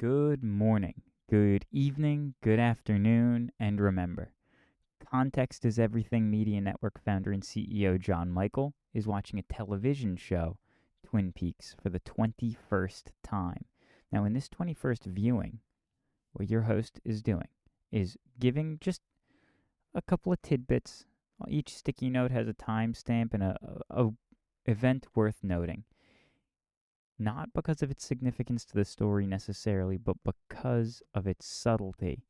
Good morning, good evening, good afternoon, and remember, context is everything. Media Network founder and CEO John Michael is watching a television show, Twin Peaks, for the 21st time. Now, in this 21st viewing, what your host is doing is giving just a couple of tidbits. Each sticky note has a timestamp and a event worth noting. Not because of its significance to the story necessarily, but because of its subtlety.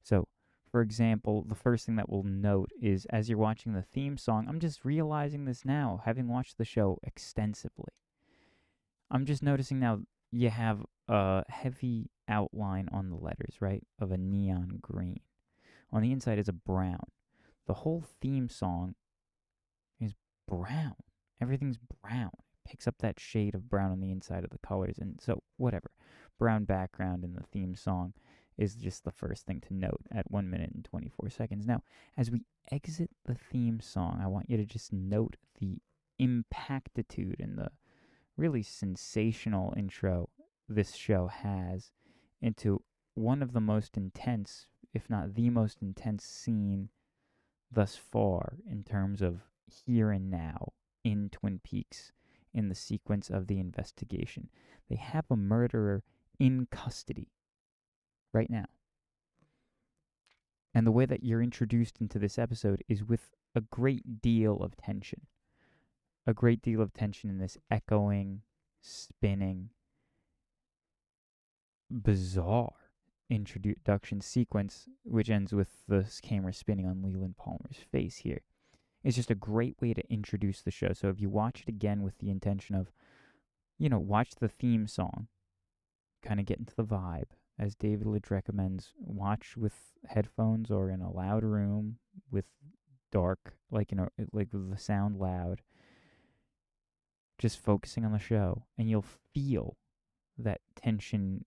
So, for example, the first thing that we'll note is as you're watching the theme song, I'm just realizing this now, having watched the show extensively. I'm just noticing now you have a heavy outline on the letters, right, of a neon green. On the inside is a brown. The whole theme song is brown. Everything's brown. Picks up that shade of brown on the inside of the colors, and so whatever. Brown background in the theme song is just the first thing to note at 1 minute and 24 seconds. Now, as we exit the theme song, I want you to just note the impactitude and the really sensational intro this show has into one of the most intense, if not the most intense scene thus far in terms of here and now in Twin Peaks in the sequence of the investigation. They have a murderer in custody right now. And the way that you're introduced into this episode is with a great deal of tension. A great deal of tension in this echoing, spinning, bizarre introduction sequence, which ends with the camera spinning on Leland Palmer's face here. It's just a great way to introduce the show. So if you watch it again with the intention of, watch the theme song, kind of get into the vibe, as David Lidge recommends, watch with headphones or in a loud room with dark, like with the sound loud, just focusing on the show, and you'll feel that tension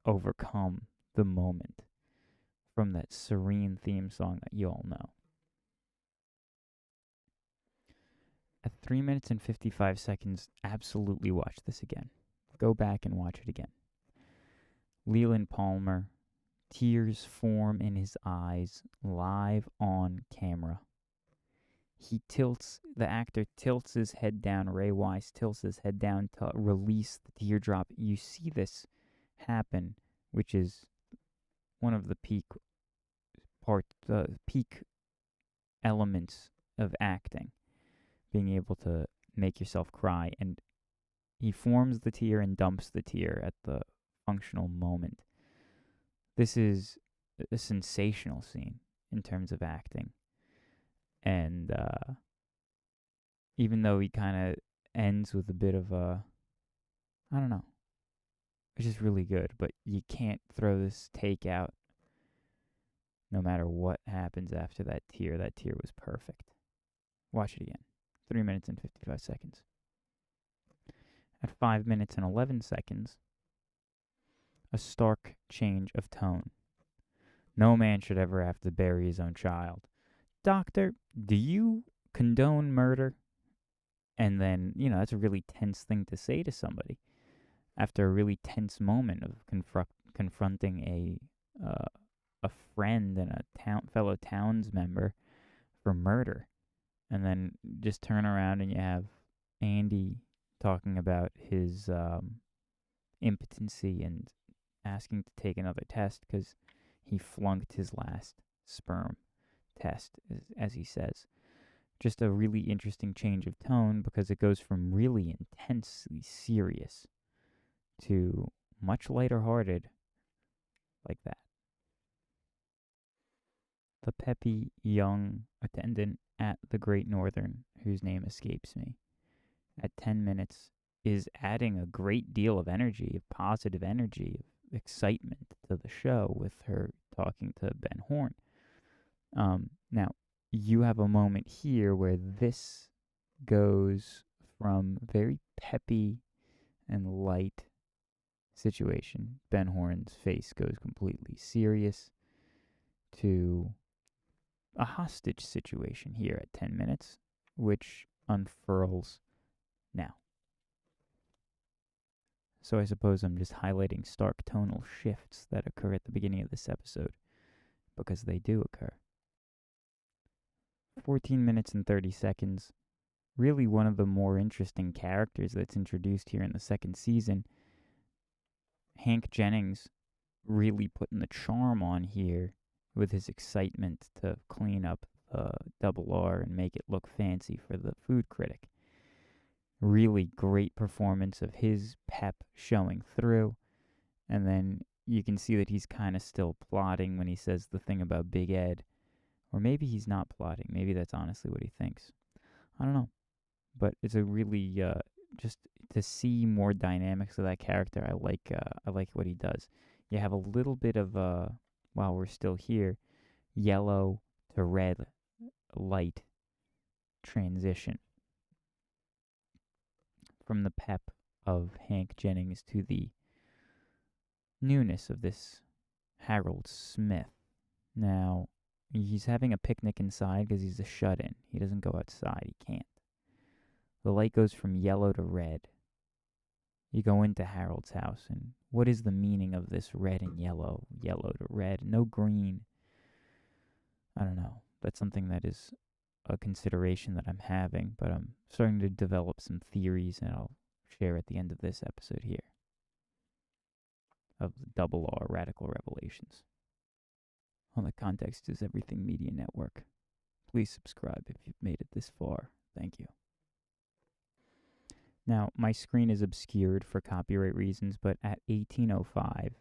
overcome the moment from that serene theme song that you all know. At 3 minutes and 55 seconds, absolutely watch this again. Go back and watch it again. Leland Palmer, tears form in his eyes, live on camera. The actor tilts his head down, Ray Wise tilts his head down to release the teardrop. You see this happen, which is one of the peak elements of acting. Being able to make yourself cry, and he forms the tear and dumps the tear at the functional moment. This is a sensational scene in terms of acting, and even though he kind of ends with a bit of a, I don't know, it's just really good, but you can't throw this take out no matter what happens after that tear. That tear was perfect. Watch it again. 3 minutes and 55 seconds. At 5 minutes and 11 seconds, a stark change of tone. No man should ever have to bury his own child. Doctor, do you condone murder? And then, that's a really tense thing to say to somebody after a really tense moment of confronting a friend and a fellow townsmember for murder. And then just turn around and you have Andy talking about his impotency and asking to take another test because he flunked his last sperm test, as he says. Just a really interesting change of tone because it goes from really intensely serious to much lighter-hearted like that. The peppy young attendant at the Great Northern, whose name escapes me, at 10 minutes is adding a great deal of energy, of positive energy, of excitement to the show with her talking to Ben Horn. Now, you have a moment here where this goes from very peppy and light situation. Ben Horn's face goes completely serious to a hostage situation here at 10 minutes, which unfurls now. So I suppose I'm just highlighting stark tonal shifts that occur at the beginning of this episode, because they do occur. 14 minutes and 30 seconds. Really one of the more interesting characters that's introduced here in the second season. Hank Jennings really putting the charm on here with his excitement to clean up double R and make it look fancy for the food critic. Really great performance of his pep showing through. And then you can see that he's kind of still plotting when he says the thing about Big Ed. Or maybe he's not plotting. Maybe that's honestly what he thinks. I don't know. But it's a really, just to see more dynamics of that character, I like what he does. You have a little bit of, while we're still here, yellow to red light transition from the pep of Hank Jennings to the newness of this Harold Smith. Now, he's having a picnic inside because he's a shut-in. He doesn't go outside. He can't. The light goes from yellow to red. You go into Harold's house, and what is the meaning of this red and yellow? Yellow to red, no green. I don't know. That's something that is a consideration that I'm having, but I'm starting to develop some theories, and I'll share at the end of this episode here of the Double R Radical Revelations on the Context is Everything Media Network. Please subscribe if you've made it this far. Thank you. Now, my screen is obscured for copyright reasons, but at 18:05,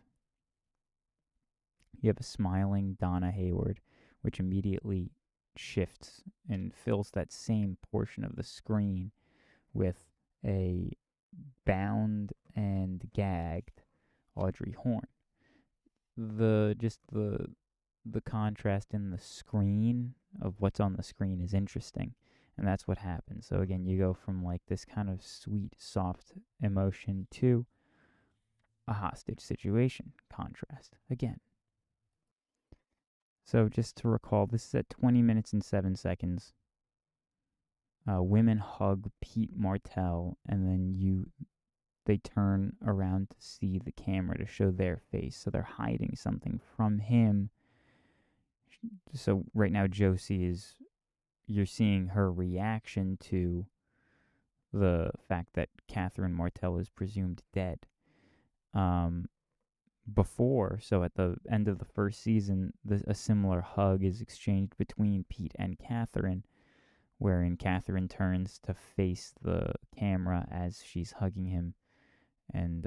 you have a smiling Donna Hayward, which immediately shifts and fills that same portion of the screen with a bound and gagged Audrey Horne. The contrast in the screen of what's on the screen is interesting, and that's what happens. So again, you go from like this kind of sweet, soft emotion to a hostage situation. Contrast again. So just to recall, this is at 20 minutes and 7 seconds. Women hug Pete Martell, and then they turn around to see the camera to show their face. So they're hiding something from him. So right now, you're seeing her reaction to the fact that Catherine Martell is presumed dead. So at the end of the first season, a similar hug is exchanged between Pete and Catherine, wherein Catherine turns to face the camera as she's hugging him, and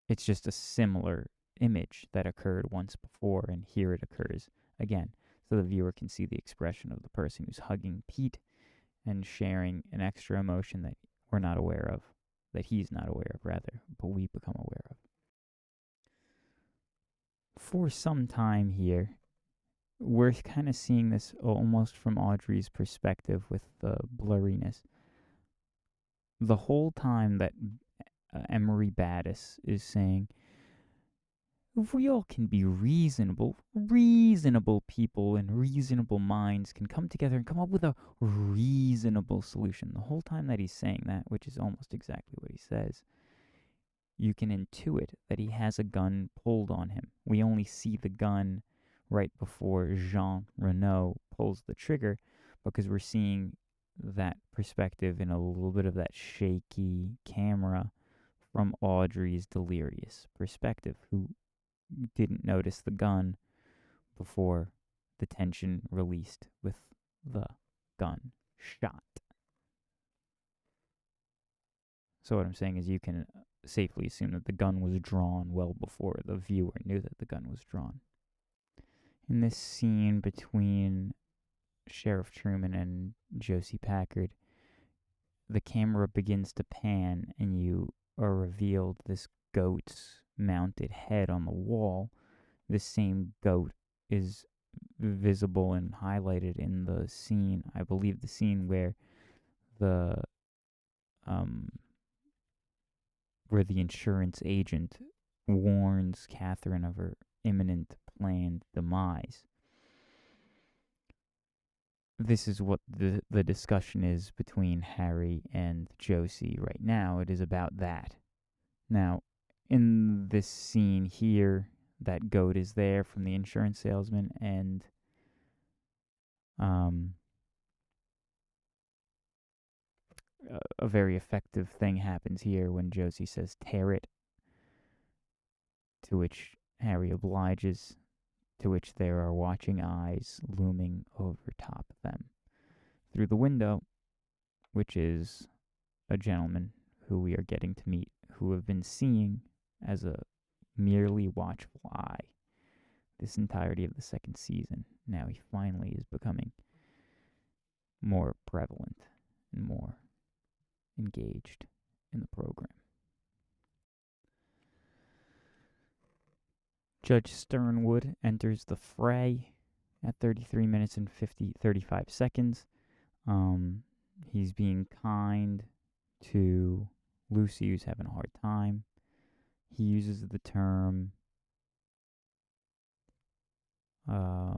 it's just a similar image that occurred once before, and here it occurs again, so the viewer can see the expression of the person who's hugging Pete and sharing an extra emotion that we're not aware of, that he's not aware of, rather, but we become aware of. For some time here, we're kind of seeing this almost from Audrey's perspective with the blurriness. The whole time that Emery Battis is saying, if we all can be reasonable people and reasonable minds can come together and come up with a reasonable solution. The whole time that he's saying that, which is almost exactly what he says, you can intuit that he has a gun pulled on him. We only see the gun right before Jean Renault pulls the trigger, because we're seeing that perspective in a little bit of that shaky camera from Audrey's delirious perspective, who didn't notice the gun before the tension released with the gun shot. So what I'm saying is you can safely assume that the gun was drawn well before the viewer knew that the gun was drawn. In this scene between Sheriff Truman and Josie Packard, the camera begins to pan and you are revealed this goat's mounted head on the wall. This same goat is visible and highlighted in the scene, I believe the scene where the insurance agent warns Catherine of her imminent planned demise. This is what the discussion is between Harry and Josie right now. It is about that. Now, in this scene here, that goat is there from the insurance salesman, and um, a very effective thing happens here when Josie says, "Tear it," to which Harry obliges, to which there are watching eyes looming over top of them through the window, which is a gentleman who we are getting to meet, who have been seeing as a merely watchful eye this entirety of the second season. Now he finally is becoming more prevalent and more engaged in the program. Judge Sternwood enters the fray at 33 minutes and 35 seconds. He's being kind to Lucy, who's having a hard time. He uses the term, what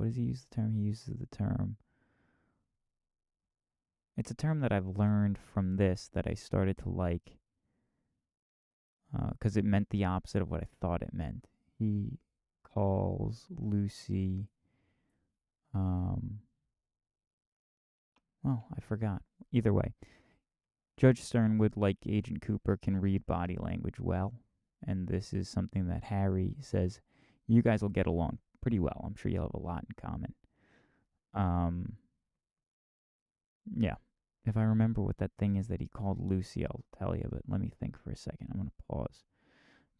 does he use the term? He uses the term, it's a term that I've learned from this that I started to like, because it meant the opposite of what I thought it meant. He calls Lucy, I forgot. Either way, Judge Sternwood, like Agent Cooper, can read body language well, and this is something that Harry says, you guys will get along pretty well. I'm sure you'll have a lot in common. Yeah. If I remember what that thing is that he called Lucy, I'll tell you, but let me think for a second. I'm going to pause.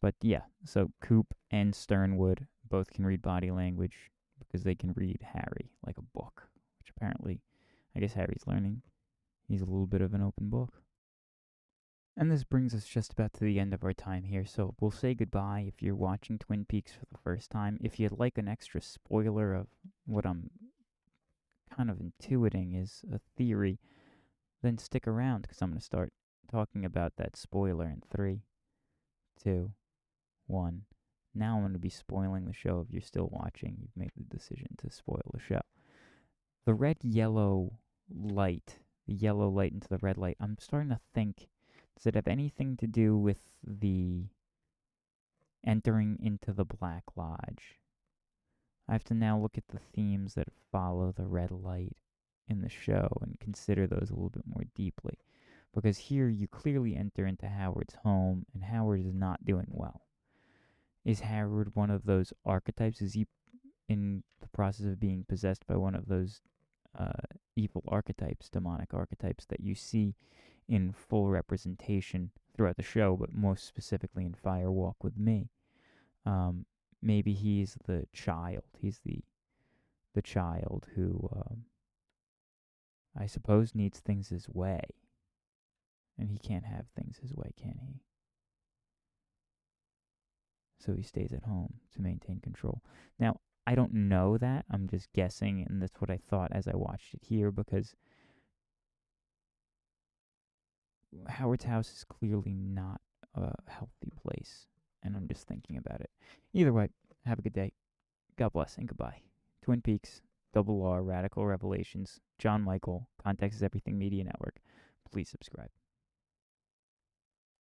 But yeah, so Coop and Sternwood both can read body language because they can read Harry like a book, which apparently, I guess Harry's learning. He's a little bit of an open book. And this brings us just about to the end of our time here, so we'll say goodbye if you're watching Twin Peaks for the first time. If you'd like an extra spoiler of what I'm kind of intuiting is a theory, then stick around because I'm going to start talking about that spoiler in 3, 2, 1. Now I'm going to be spoiling the show. If you're still watching, you've made the decision to spoil the show. The red-yellow light, the yellow light into the red light, I'm starting to think, does it have anything to do with the entering into the Black Lodge? I have to now look at the themes that follow the red light in the show and consider those a little bit more deeply. Because here you clearly enter into Howard's home, and Howard is not doing well. Is Howard one of those archetypes? Is he in the process of being possessed by one of those evil archetypes, demonic archetypes that you see in full representation throughout the show, but most specifically in Fire Walk with Me? Maybe he's the child. He's the child who, I suppose, needs things his way. And he can't have things his way, can he? So he stays at home to maintain control. Now, I don't know that. I'm just guessing, and that's what I thought as I watched it here, because Howard's house is clearly not a healthy place, and I'm just thinking about it. Either way, have a good day. God bless, and goodbye. Twin Peaks, Double R, Radical Revelations, John Michael, Context is Everything Media Network. Please subscribe.